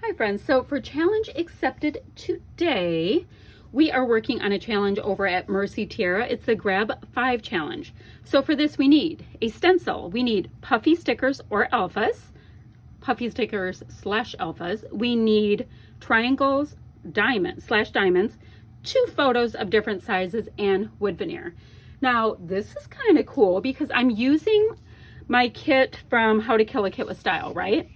Hi friends, so for challenge accepted today, we are working on a challenge over at Mercy Tiara. It's the Grab 5 challenge. So for this we need a stencil, we need puffy stickers or alphas, puffy stickers slash alphas, we need triangles, diamonds, 2 photos of different sizes, and wood veneer. Now this is kind of cool because I'm using my kit from How to Kill a Kit with Style, right?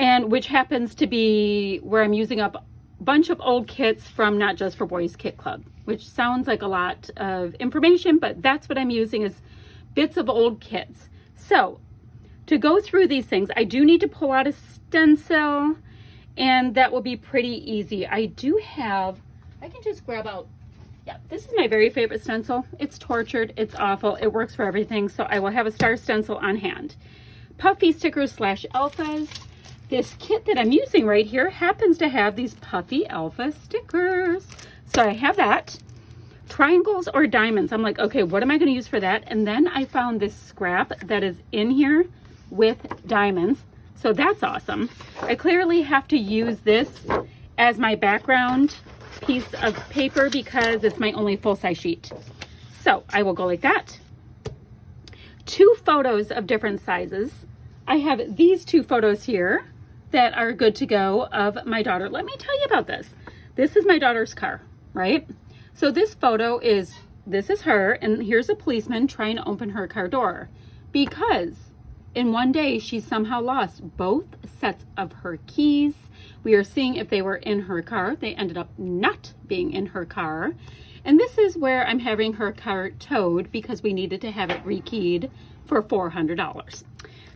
And which happens to be where I'm using up a bunch of old kits from Not Just for Boys Kit Club, which sounds like a lot of information, but that's what I'm using is bits of old kits. So to go through these things, I do need to pull out a stencil, and that will be pretty easy. I can just grab out, this is my very favorite stencil. It's tortured, it's awful, it works for everything, so I will have a star stencil on hand. Puffy stickers slash alphas. This kit that I'm using right here happens to have these puffy alpha stickers. So I have that. Triangles or diamonds. I'm like, okay, what am I going to use for that? And then I found this scrap that is in here with diamonds. So that's awesome. I clearly have to use this as my background piece of paper because it's my only full-size sheet. So I will go like that. 2 photos of different sizes. I have these 2 photos here that are good to go of my daughter. Let me tell you about this. This is my daughter's car, right? So this photo is, this is her, and here's a policeman trying to open her car door because in one day she somehow lost both sets of her keys. We are seeing if they were in her car. They ended up not being in her car. And this is where I'm having her car towed because we needed to have it rekeyed for $400.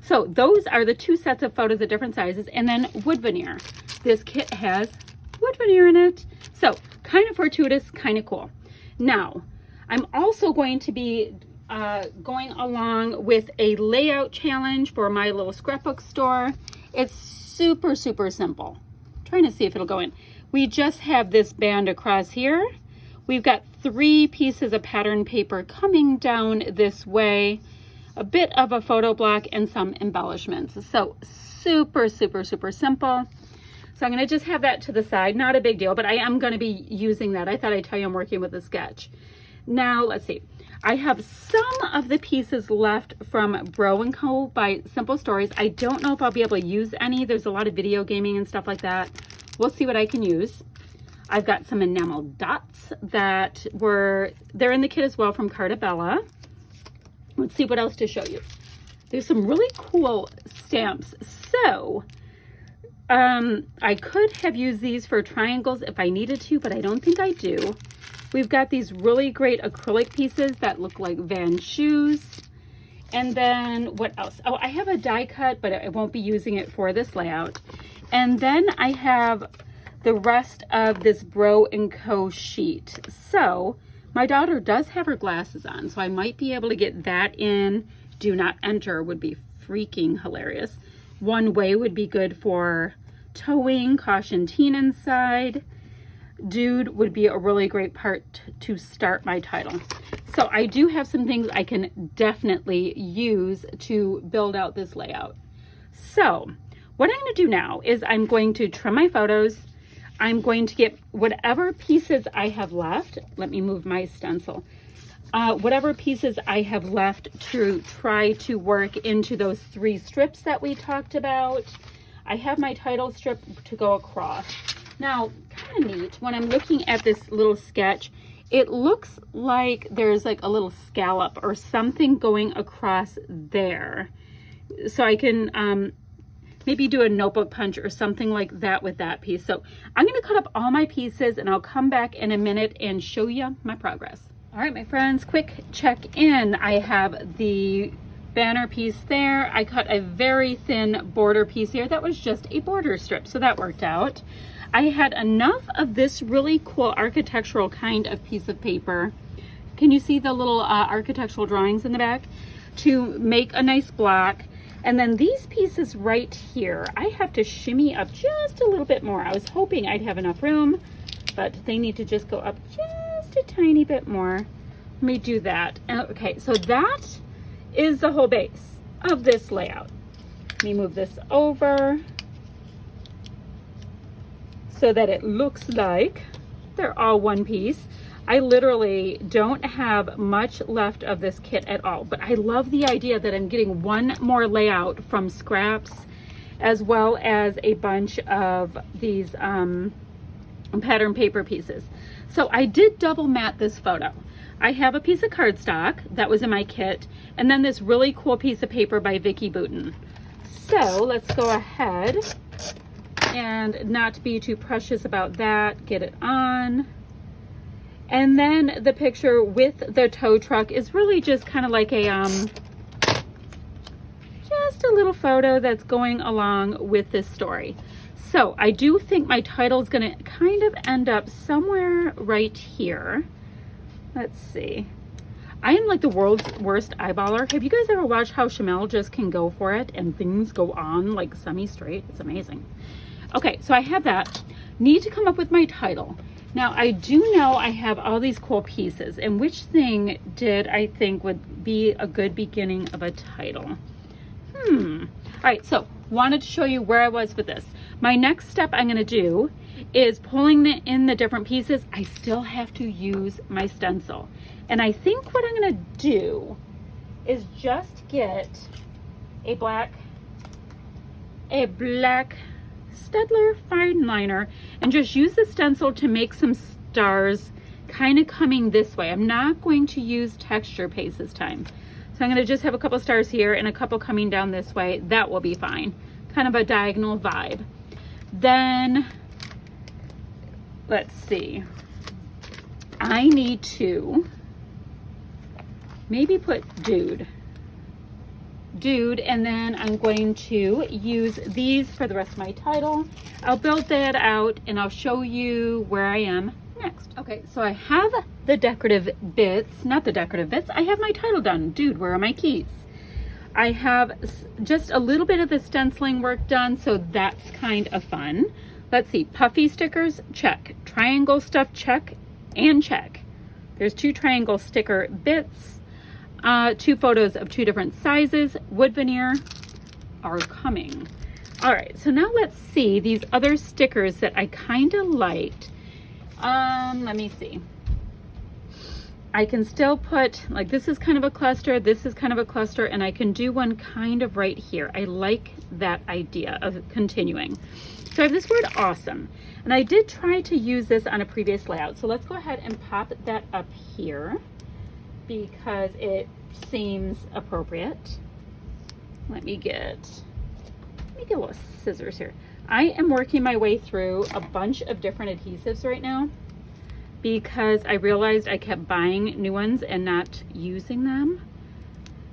So those are the 2 sets of photos of different sizes, and then wood veneer. This kit has wood veneer in it. So kind of fortuitous, kind of cool. Now, I'm also going to be going along with a layout challenge for my little scrapbook store. It's super, super simple. I'm trying to see if it'll go in. We just have this band across here. We've got 3 pieces of pattern paper coming down this way, a bit of a photo block, and some embellishments. So super, super, super simple. So I'm going to just have that to the side. Not a big deal, but I am going to be using that. I thought I'd tell you I'm working with a sketch. Now, let's see. I have some of the pieces left from Bro & Co. by Simple Stories. I don't know if I'll be able to use any. There's a lot of video gaming and stuff like that. We'll see what I can use. I've got some enamel dots that they're in the kit as well from Carta Bella. Let's see what else to show you. There's some really cool stamps. So I could have used these for triangles if I needed to, but I don't think I do. We've got these really great acrylic pieces that look like Van shoes. And then what else? Oh, I have a die cut, but I won't be using it for this layout. And then I have the rest of this Bro & Co. sheet. So my daughter does have her glasses on, so I might be able to get that in. Do not enter would be freaking hilarious. One way would be good for towing. Caution teen inside. Dude would be a really great part to start my title. So I do have some things I can definitely use to build out this layout. So what I'm going to do now is I'm going to trim my photos. I'm going to get whatever pieces I have left. Let me move my stencil. Whatever pieces I have left to try to work into those 3 strips that we talked about. I have my title strip to go across. Now, kind of neat, when I'm looking at this little sketch, it looks like there's like a little scallop or something going across there. So I can maybe do a notebook punch or something like that with that piece. So I'm going to cut up all my pieces and I'll come back in a minute and show you my progress. All right, my friends, quick check in. I have the banner piece there. I cut a very thin border piece here. That was just a border strip, so that worked out. I had enough of this really cool architectural kind of piece of paper. Can you see the little architectural drawings in the back? To make a nice block. And then these pieces right here, I have to shimmy up just a little bit more. I was hoping I'd have enough room, but they need to just go up just a tiny bit more. Let me do that. Okay, so that is the whole base of this layout. Let me move this over. so that it looks like they're all one piece. I literally don't have much left of this kit at all, but I love the idea that I'm getting one more layout from scraps, as well as a bunch of these pattern paper pieces. So I did double mat this photo. I have a piece of cardstock that was in my kit, and then this really cool piece of paper by Vicki Boutin. So let's go ahead and not be too precious about that. Get it on. And then the picture with the tow truck is really just kind of like a just a little photo that's going along with this story. So I do think my title is going to kind of end up somewhere right here. Let's see. I am like the world's worst eyeballer. Have you guys ever watched how Shamel just can go for it and things go on like semi-straight? It's amazing. Okay, so I have that. Need to come up with my title. Now, I do know I have all these cool pieces, and which thing did I think would be a good beginning of a title? All right, so wanted to show you where I was with this. My next step I'm going to do is pulling in the different pieces. I still have to use my stencil. And I think what I'm going to do is just get a black Staedtler fine liner and just use the stencil to make some stars kind of coming this way. I'm not going to use texture paste this time. So I'm going to just have a couple stars here and a couple coming down this way. That will be fine. Kind of a diagonal vibe. Then, let's see. I need to maybe put dude, and then I'm going to use these for the rest of my title. I'll build that out and I'll show you where I am next. Okay, so I have the decorative bits, not the decorative bits, I have my title done. Dude, where are my keys? I have just a little bit of the stenciling work done, so that's kind of fun. Let's see, puffy stickers, check. Triangle stuff, check and check. There's 2 triangle sticker bits. 2 photos of 2 different sizes. Wood veneer are coming. All right, so now let's see these other stickers that I kind of liked. Let me see. I can still put, like, this is kind of a cluster, this is kind of a cluster, and I can do one kind of right here. I like that idea of continuing. So I have this word awesome, and I did try to use this on a previous layout. So let's go ahead and pop that up here, because it seems appropriate. Let me get a little scissors here. I am working my way through a bunch of different adhesives right now because I realized I kept buying new ones and not using them.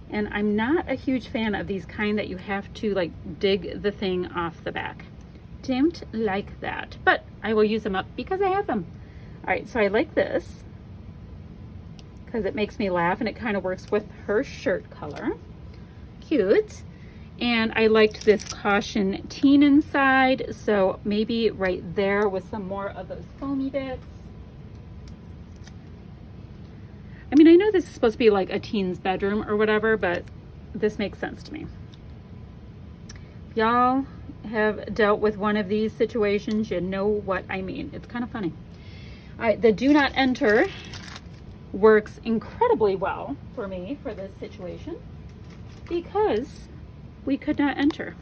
And I'm not a huge fan of these kind that you have to like dig the thing off the back. Don't like that, but I will use them up because I have them. All right, so I like this because it makes me laugh and it kind of works with her shirt color. Cute. And I liked this caution teen inside, so maybe right there with some more of those foamy bits. I mean, I know this is supposed to be like a teen's bedroom or whatever, but this makes sense to me. If y'all have dealt with one of these situations, you know what I mean. It's kind of funny. All right, the do not enter works incredibly well for me for this situation because we could not enter.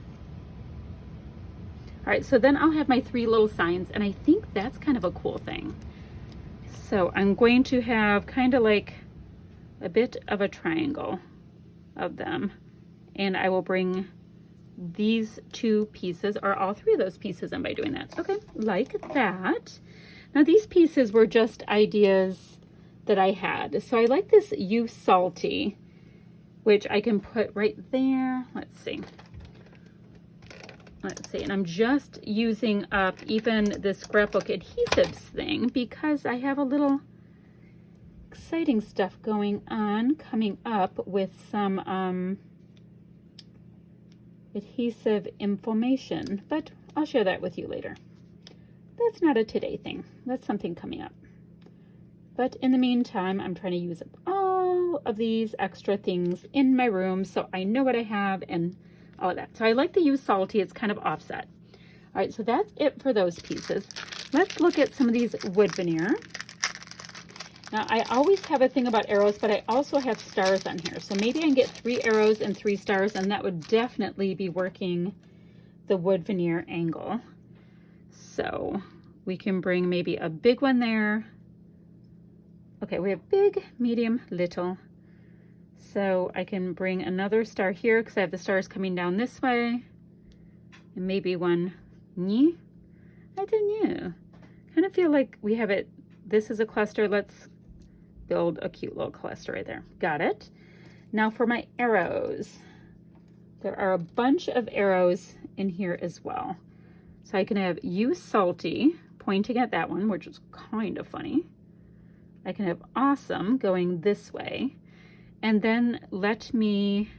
All right, so then I'll have my 3 little signs, and I think that's kind of a cool thing. So I'm going to have kind of like a bit of a triangle of them, and I will bring these 2 pieces, or all 3 of those pieces in by doing that. Okay, like that. Now these pieces were just ideas that I had. So I like this You Salty, which I can put right there. Let's see. And I'm just using up even the scrapbook adhesives thing because I have a little exciting stuff going on coming up with some adhesive information, but I'll share that with you later. That's not a today thing. That's something coming up. But in the meantime, I'm trying to use up all of these extra things in my room so I know what I have and all of that. So I like to use Salty. It's kind of offset. All right, so that's it for those pieces. let's look at some of these wood veneer. Now, I always have a thing about arrows, but I also have stars on here. So maybe I can get 3 arrows and 3 stars, and that would definitely be working the wood veneer angle. So we can bring maybe a big one there. Okay, we have big, medium, little. So I can bring another star here because I have the stars coming down this way. And maybe one, I don't know. Kind of feel like we have it, this is a cluster. Let's build a cute little cluster right there. Got it. Now for my arrows. There are a bunch of arrows in here as well. So I can have you salty pointing at that one, which is kind of funny. I can have awesome going this way. And then let me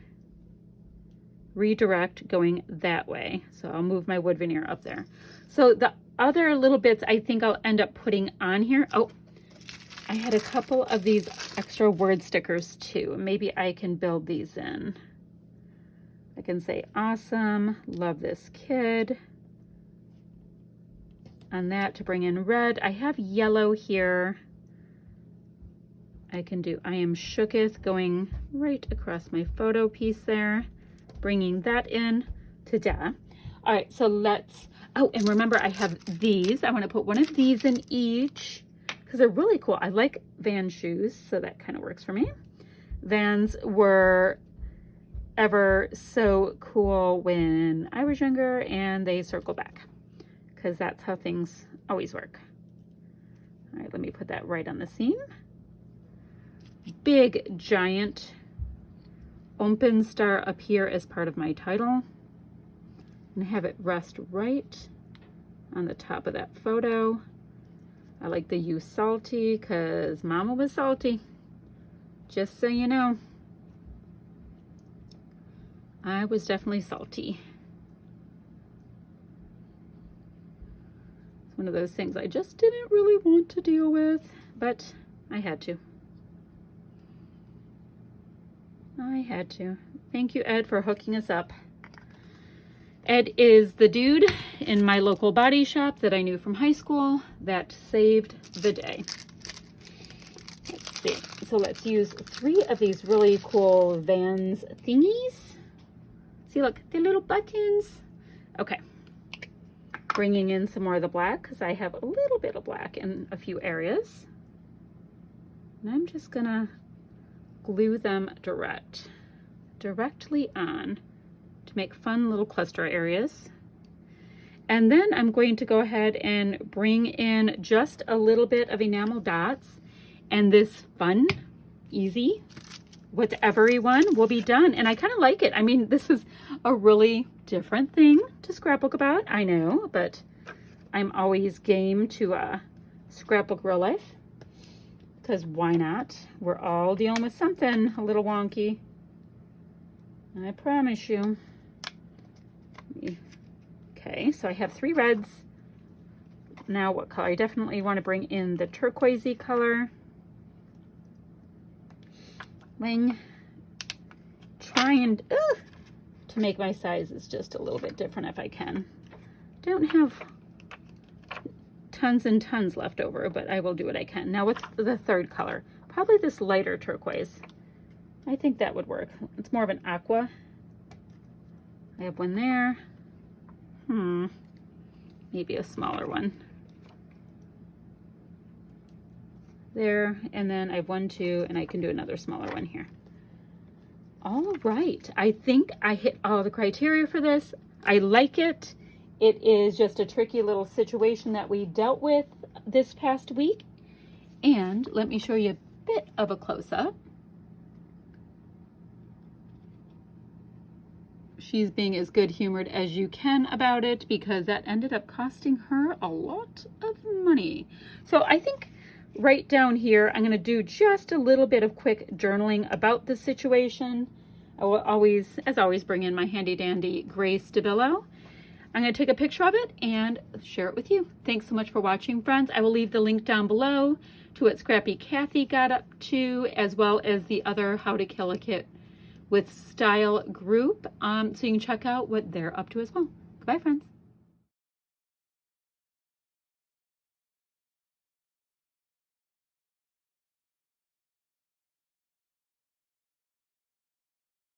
redirect going that way. So I'll move my wood veneer up there. So the other little bits I think I'll end up putting on here. Oh, I had a couple of these extra word stickers too. Maybe I can build these in. I can say awesome, love this kid. On that to bring in red. I have yellow here. I can do I am shooketh going right across my photo piece there, bringing that in to da. All right, so let's, oh, and remember I have these. I want to put one of these in each because they're really cool. I like Van shoes, so that kind of works for me. Vans were ever so cool when I was younger, and they circle back because that's how things always work. All right, let me put that right on the seam. Big, giant open star up here as part of my title, and have it rest right on the top of that photo. I like the you salty because mama was salty, just so you know. I was definitely salty. It's one of those things I just didn't really want to deal with, but I had to. I had to. Thank you, Ed, for hooking us up. Ed is the dude in my local body shop that I knew from high school that saved the day. Let's see. So let's use 3 of these really cool Vans thingies. See, look, the little buttons. Okay. Bringing in some more of the black because I have a little bit of black in a few areas. And I'm just gonna glue them directly on to make fun little cluster areas. And then I'm going to go ahead and bring in just a little bit of enamel dots, and this fun, easy, whatever one will be done. And I kind of like it. I mean, this is a really different thing to scrapbook about, I know, but I'm always game to scrapbook real life. Because why not? We're all dealing with something a little wonky. I promise you. Okay, so I have 3 reds. Now what color? I definitely want to bring in the turquoisey color. Wing. Trying to make my sizes just a little bit different if I can. Don't have tons and tons left over, but I will do what I can. Now what's the 3rd color? Probably this lighter turquoise. I think that would work. It's more of an aqua. I have one there. Maybe a smaller one. There, and then I have 1, 2, and I can do another smaller one here. All right, I think I hit all the criteria for this. I like it. It is just a tricky little situation that we dealt with this past week. And let me show you a bit of a close-up. She's being as good-humored as you can about it because that ended up costing her a lot of money. So I think right down here, I'm going to do just a little bit of quick journaling about the situation. I will always, as always, bring in my handy-dandy gray Stabilo. I'm going to take a picture of it and share it with you. Thanks so much for watching, friends. I will leave the link down below to what Scrappy Kathy got up to, as well as the other How to Kill a Kit with Style group, so you can check out what they're up to as well. Goodbye, friends.